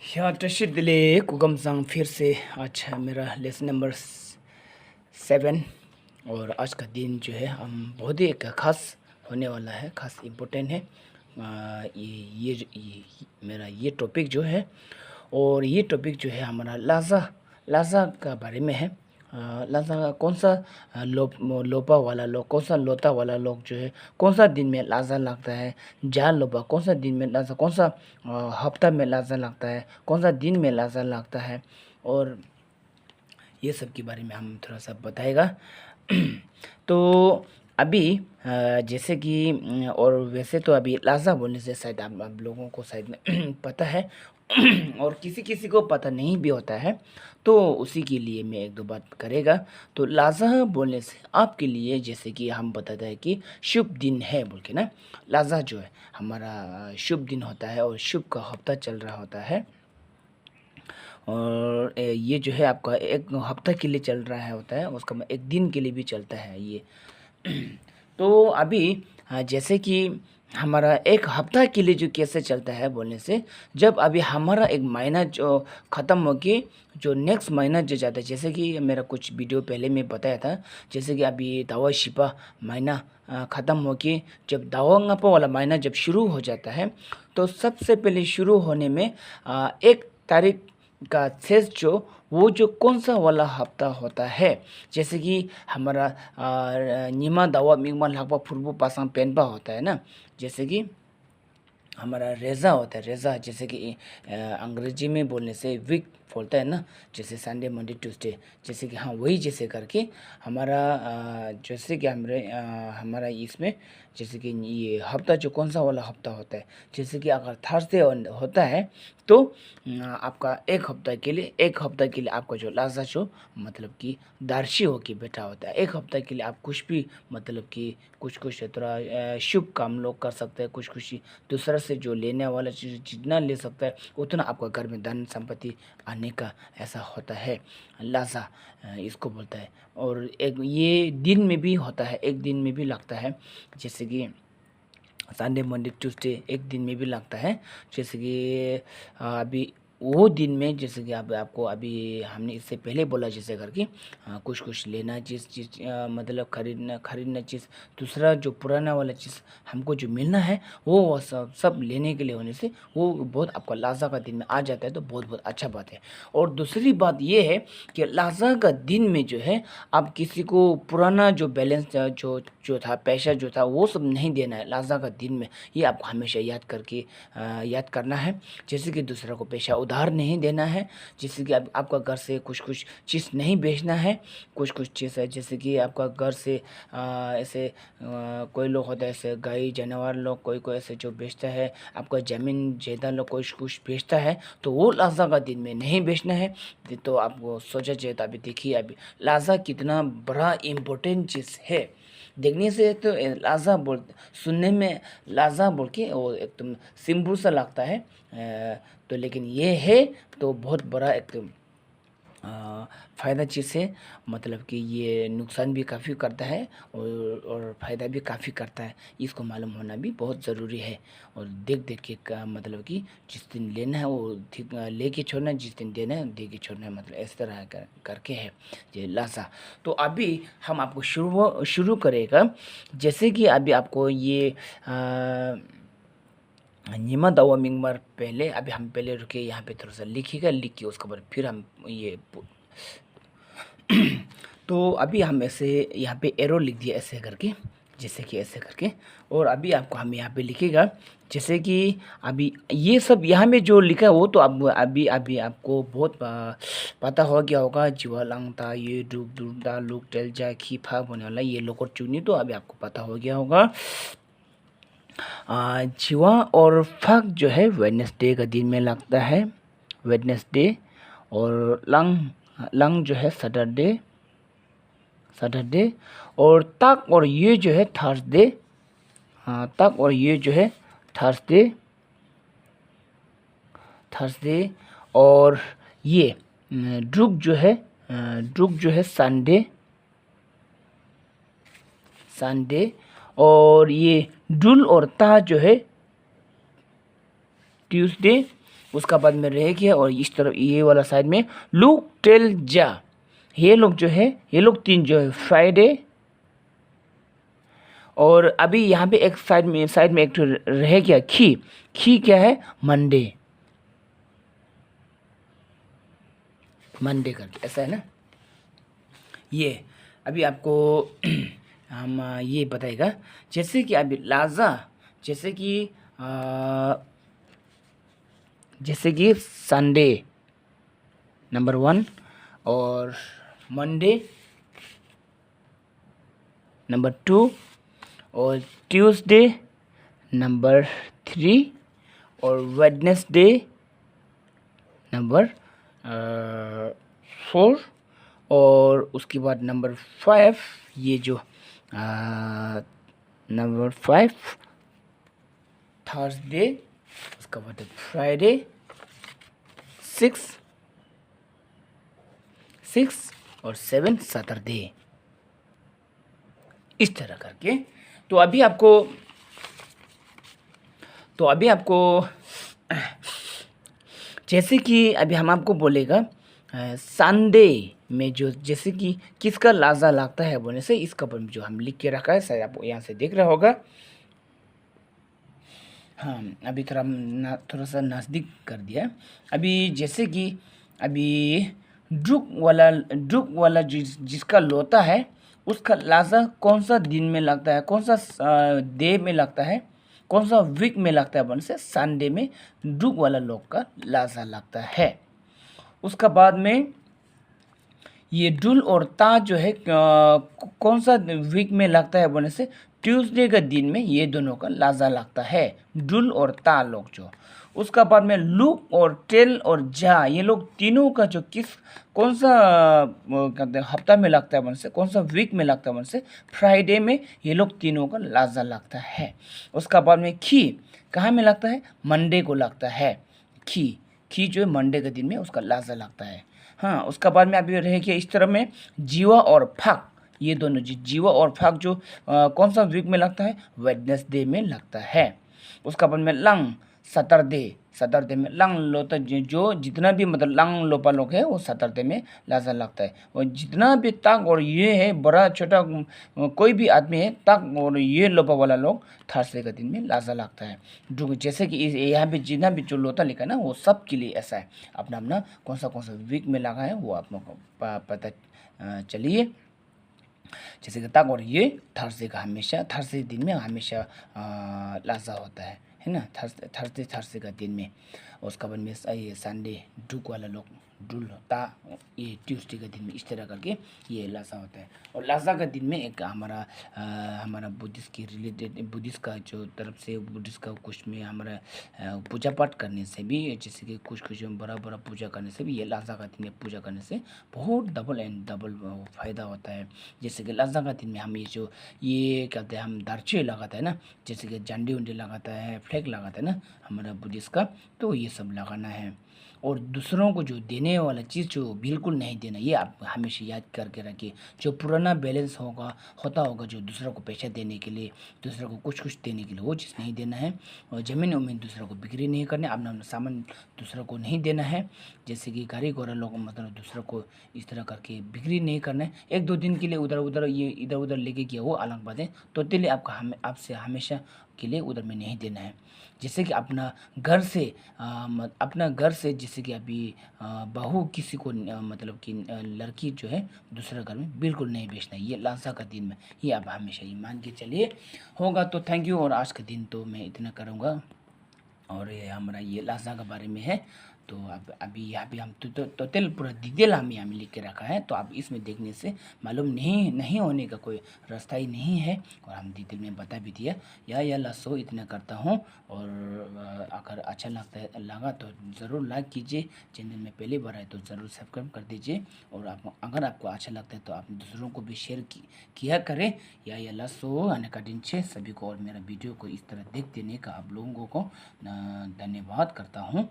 यहाँ तशर दिले कुगम संग फिर से आज है मेरा लेसन नंबर 7। और आज का दिन जो है हम बहुत ही एक ख़ास होने वाला है, ख़ास इम्पोर्टेंट है। मेरा ये टॉपिक जो है, और ये टॉपिक जो है हमारा लाजा लाजा का बारे में है। लाजा कौन सा लोपा वाला लोग, कौन सा लोता वाला लोग जो है, कौन सा दिन में लाजा लगता है। जान लोपा कौन सा दिन में लाजा, कौन सा हफ्ता में लाजा लगता है, कौन सा दिन में लाजा लगता है, और ये सब के बारे में हम थोड़ा सा बताएगा। तो अभी जैसे कि और वैसे तो अभी लाजा बोलने से शायद आप लोगों को शायद में पता है और किसी किसी को पता नहीं भी होता है, तो उसी के लिए मैं एक दो बात करेगा। तो लाजा बोलने से आपके लिए जैसे कि हम बताते हैं कि शुभ दिन है बोल के ना, लाजा जो है हमारा शुभ दिन होता है और शुभ का हफ्ता चल रहा होता है। और ये जो है आपका एक हफ्ता के लिए चल रहा है होता है, उसका एक दिन के लिए भी चलता है ये। तो अभी जैसे कि हमारा एक हफ्ता के लिए जो कैसे चलता है बोलने से, जब अभी हमारा एक महीना जो ख़त्म हो के जो नेक्स्ट महीना जो जाता है, जैसे कि मेरा कुछ वीडियो पहले मैं बताया था, जैसे कि अभी दावा शिपा महीना ख़त्म हो के जब दावा वाला महीना जब शुरू हो जाता है, तो सबसे पहले शुरू होने में 1 तारीख का शेष जो वो जो कौन सा वाला हफ्ता होता है, जैसे कि हमारा निमा दावा मिंगमा लागबा फुरबो पासांग पेनबा होता है ना, जैसे कि हमारा रेज़ा होता है। रेज़ा जैसे कि अंग्रेजी में बोलने से वीक बोलता है ना, जैसे संडे मंडे ट्यूसडे, जैसे कि हाँ वही जैसे करके हमारा जैसे कि हमारा इसमें जैसे कि ये हफ्ता जो कौन सा वाला हफ्ता होता है, जैसे कि अगर थर्सडे होता है तो आपका एक हफ्ता के लिए आपका जो लाजा जो मतलब कि दार्शी हो के बैठा होता है। एक हफ्ता के लिए आप कुछ भी मतलब कि कुछ थोड़ा शुभ काम लोग कर सकते हैं, कुछ दूसरा से जो लेने वाला चीज़ जितना ले सकता है उतना आपका घर में धन संपत्ति आने का ऐसा होता है। लाजा इसको बोलता है। और एक ये दिन में भी होता है, एक दिन में भी लगता है, जैसे कि संडे मंडे ट्यूसडे एक दिन में भी लगता है। जैसे कि अभी वो दिन में जैसे कि आपको अभी हमने इससे पहले बोला जैसे करके कुछ लेना चीज़ मतलब खरीदना चीज़, दूसरा जो पुराना वाला चीज़ हमको जो मिलना है वो सब लेने के लिए होने से वो बहुत आपका लाजा का दिन में आ जाता है, तो बहुत बहुत अच्छा बात है। और दूसरी बात ये है कि लाजा का दिन में जो है आप किसी को पुराना जो बैलेंस जो जो था पैसा जो था वो सब नहीं देना है लाजा का दिन में। ये आपको हमेशा याद करना है। जैसे कि दूसरा को पैसा उधार नहीं देना है, जैसे कि आपका घर से कुछ चीज़ नहीं बेचना है। कुछ चीज़ है जैसे कि आपका घर से ऐसे कोई लोग होता है ऐसे गाय जानवर लोग, कोई ऐसे जो बेचता है, आपका ज़मीन जायदाद लोग कुछ बेचता है, तो वो लाजा का दिन में नहीं बेचना है। तो आपको सोचा जाए तो अभी देखिए अभी लाजा कितना बड़ा इम्पोर्टेंट चीज़ है। देखने से तो लाजा बोल सुनने में लाजा बोल के वो एकदम सिंपल सा लगता है, तो लेकिन ये है तो बहुत बड़ा एक फ़ायदा चीज़ है। मतलब कि ये नुकसान भी काफ़ी करता है और फ़ायदा भी काफ़ी करता है, इसको मालूम होना भी बहुत ज़रूरी है। और देख के का मतलब कि जिस दिन लेना है वो ठीक लेके छोड़ना है, जिस दिन देना है दे के छोड़ना है, मतलब इस तरह करके है ये लासा। तो अभी हम आपको शुरू करेगा, जैसे कि अभी आपको ये निमा दावा मिंगमार पहले अभी हम पहले रुके यहाँ पे थोड़ा सा लिखिएगा, लिख के उसके बाद फिर हम ये तो अभी हम ऐसे यहाँ पे एरो लिख दिया ऐसे करके, जैसे कि ऐसे करके। और अभी आपको हम यहाँ पे लिखेगा जैसे कि अभी ये सब यहाँ में जो लिखा है वो तो अब अभी आपको बहुत पता हो गया होगा। जीवा लंगता ये डूब डूबता लुक टेल जा खीफा होने वाला ये लोग और चुनी, तो अभी आपको पता हो गया होगा। जीवा और फक जो है वेडनेसडे का दिन में लगता है, वेडनेसडे। और लंग जो है सैटरडे, और तक और ये जो है थर्सडे, तक और ये जो है थर्सडे। और ये ड्रुक जो है संडे। और ये डुल और ता जो है ट्यूसडे। उसका बाद में रह गया, और इस तरफ ये वाला साइड में लुक टेल जा। ये लोग जो है, ये लोग तीन जो है फ्राइडे, और अभी यहाँ पे एक साइड में एक तो रह गया खी। खी क्या है? मंडे। मंडे करके ऐसा है ना। ये अभी आपको हम ये बताएगा, जैसे कि अभी लाजा, जैसे कि संडे नंबर 1, और मंडे नंबर 2, और ट्यूसडे नंबर 3, और वेडनेसडे नंबर 4, और उसके बाद नंबर 5, ये जो नंबर 5 थर्सडे, उसका बाद फ्राइडे 6 और 7 सैटरडे, इस तरह करके। तो अभी आपको जैसे कि अभी हम आपको बोलेगा संडे में जो जैसे कि किसका लाजा लगता है बोलने से, इसका पर जो हम लिख के रखा है, शायद आप यहाँ से देख रहा होगा। हाँ, अभी थोड़ा सा नज़दीक कर दिया। अभी जैसे कि अभी ड्रुक वाला जिसका लोता है, उसका लाजा कौन सा दिन में लगता है, कौन सा डे में लगता है, कौन सा वीक में लगता है बोलने से, संडे में ड्रुक वाला लोग का लाजा लगता है। उसका बाद में ये डुल और ता जो है कौन सा वीक में लगता है बोलने से, ट्यूसडे का दिन में ये दोनों का लाजा लगता है, डुल और ता लोग जो। उसका बाद में लुक और टेल और जा, ये लोग तीनों का जो कौन सा कहते हैं हफ्ता में लगता है बोलने से, कौन सा वीक में लगता है बोलने से, फ्राइडे में ये लोग तीनों का लाजा लगता है। उसका बाद में खी कहाँ में लगता है? मंडे को लगता है। खी जो है मंडे के दिन में उसका लाजा लगता है। हाँ, उसका बाद में अभी रहे कि इस तरह में जीवा और फाक, ये दोनों जीवा और फाक जो कौन सा वीक में लगता है? वेडनेसडे में लगता है। उसका बाद में लंग सैटरडे में लंग लोता जो जितना भी मतलब लंग लोपा लोग है वो सैटरडे में लाजा लगता है। और जितना भी तक और ये है बड़ा छोटा कोई भी आदमी है, तक और ये लोपा वाला लोग थर्सडे का दिन में लाजा लगता है। जो जैसे कि यहाँ पे जितना भी जो लोता लिखा है ना, वो सब के लिए ऐसा है। अपना अपना कौन सा वीक में लगा है वो आप लोग को पता चलिए। जैसे कि तक और ये थर्सडे दिन में हमेशा लाजा होता है ना, थर्सडे का दिन में। उसका बाद में ये संडे डुक वाला लोग डुल होता, ये ट्यूसडे का दिन में, इस तरह करके ये लाजा होता है। और लाजा का दिन में एक हमारा बुद्धिस्ट की रिलेटेड, बुद्धिस्ट का जो तरफ से बुद्धिस्ट का कुछ में हमारा पूजा पाठ करने से भी, जैसे कि कुछ बड़ा पूजा करने से भी, ये लाजा का दिन में पूजा करने से बहुत डबल फ़ायदा होता है। जैसे कि लाजा का दिन में हम ये कहते हैं, हम दारचे लगाता है ना, जैसे कि झंडे उंडे लगाता है, फ्लैग लगाता है ना हमारा बुद्धिस्ट का, तो ये सब लगाना है। और दूसरों को जो देने वाला चीज़ जो बिल्कुल नहीं देना, ये आप हमेशा याद करके रखिए। जो पुराना बैलेंस होता होगा जो दूसरों को पैसा देने के लिए, दूसरों को कुछ देने के लिए, वो चीज़ नहीं देना है। और ज़मीन उमीन दूसरों को बिक्री नहीं करना, अपना सामान दूसरों को नहीं देना है। जैसे कि गाड़ी घोड़ा लोग मतलब दूसरों को इस तरह करके बिक्री नहीं करना है। 1-2 दिन के लिए इधर उधर लेके गया वो अलग बात है, टोटली आपसे हमेशा के लिए उधर में नहीं देना है। जैसे कि अपना घर से जैसे कि अभी बहू किसी को मतलब कि लड़की जो है दूसरे घर में बिल्कुल नहीं बेचना है, ये लाजा का दिन में, ये आप हमेशा ये मान के चलिए होगा। तो थैंक यू। और आज का दिन तो मैं इतना करूँगा, और ये हमारा ये लाजा के बारे में है। तो अब अभी यहाँ पे हम टोटल पूरा डिटेल हम यहाँ में लिख के रखा है, तो आप इसमें देखने से मालूम नहीं होने का कोई रास्ता ही नहीं है। और हम डिटेल में बता भी दिया, या लासो इतना करता हूँ। और अगर अच्छा लगा तो ज़रूर लाइक कीजिए, चैनल में पहली बार आए तो ज़रूर सब्सक्राइब कर दीजिए। और अगर आपको अच्छा लगता है तो आप दूसरों को भी शेयर किया करें। या लासो आने का दिन छे सभी को, और मेरा वीडियो को इस तरह देख देने का आप लोगों को धन्यवाद करता हूँ।